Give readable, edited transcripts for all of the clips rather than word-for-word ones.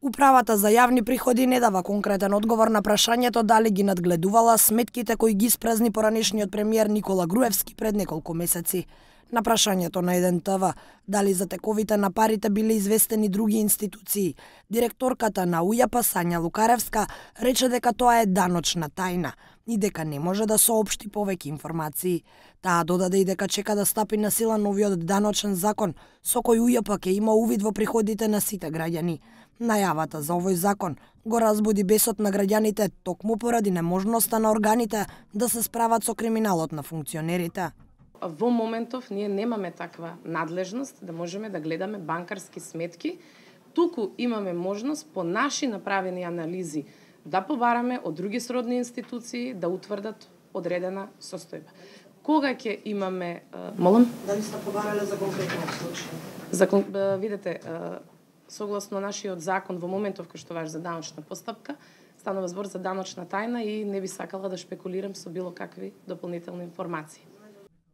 Управата за јавни приходи не дава конкретен одговор на прашањето дали ги надгледувала сметките кои ги испразни поранешниот премиер Никола Груевски пред неколку месеци. На прашањето на 1 ТВ дали за тековите на парите биле известени други институции, директорката на УЈП Сања Лукаревска рече дека тоа е даночна тајна и дека не може да соопшти повеќе информации. Таа додаде и дека чека да стапи на сила новиот даночен закон со кој УЈП ќе има увид во приходите на сите граѓани. Најавата за овој закон го разбуди бесот на граѓаните токму поради неможноста на органите да се справат со криминалот на функционерите. Во моментов ние немаме таква надлежност да можеме да гледаме банкарски сметки, туку имаме можност по наши направени анализи да побараме од други сродни институции да утврдат одредена состојба. Кога ќе имаме, молам? Дали сте побарале за конкретен случај? Видете, согласно нашиот закон во моментов кој што важи за даночна постапка, станува збор за даночна тајна и не би сакала да шпекулирам со било какви дополнителни информации.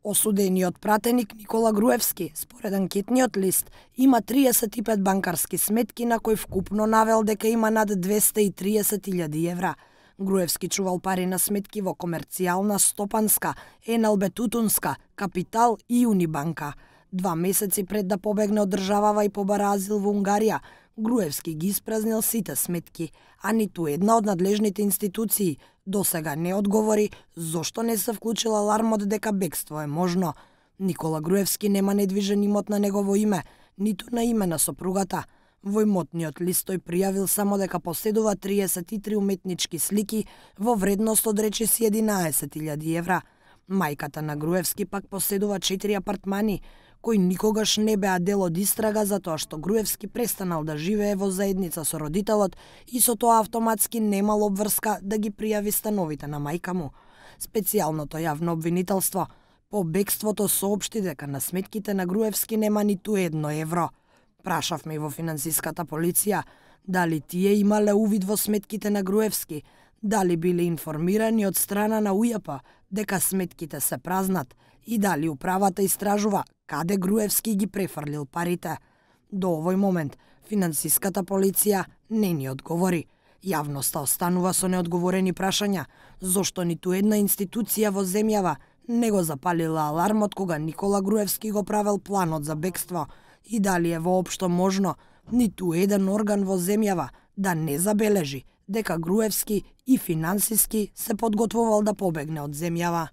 Осудениот пратеник Никола Груевски, според анкетниот лист, има 35 банкарски сметки на кои вкупно навел дека има над 230.000 евра. Груевски чувал пари на сметки во Комерцијална, Стопанска, НЛБ Тутунска, Капитал и Унибанка. 2 месеци пред да побегне од државава и побара азил во Унгарија, Груевски ги испразнил сите сметки, а ниту една од надлежните институции досега не одговори зошто не се вклучил алармот дека бегство е можно. Никола Груевски нема недвижен имот на негово име, ниту на име на сопругата. Во имотниот лист тој пријавил само дека поседува 33 уметнички слики во вредност од речиси 11.000 евра. Мајката на Груевски пак поседува 4 апартмани, кои никогаш не беа дел од истрага затоа што Груевски престанал да живее во заедница со родителот и со тоа автоматски немал обврска да ги пријави становите на мајка му. Специјалното јавно обвинителство по бегството соопшти дека на сметките на Груевски нема ниту 1 евро. Прашавме и во финансиската полиција дали тие имале увид во сметките на Груевски, дали биле информирани од страна на УЈП дека сметките се празнат и дали управата истражува каде Груевски ги префрлил парите. До овој момент финансиската полиција не ни одговори. Јавноста останува со неодговорени прашања зошто ниту една институција во земјава не го запалила алармот кога Никола Груевски го правел планот за бегство и дали е воопшто можно ниту еден орган во земјава да не забележи дека Груевски и финансиски се подготвувал да побегне од земјава.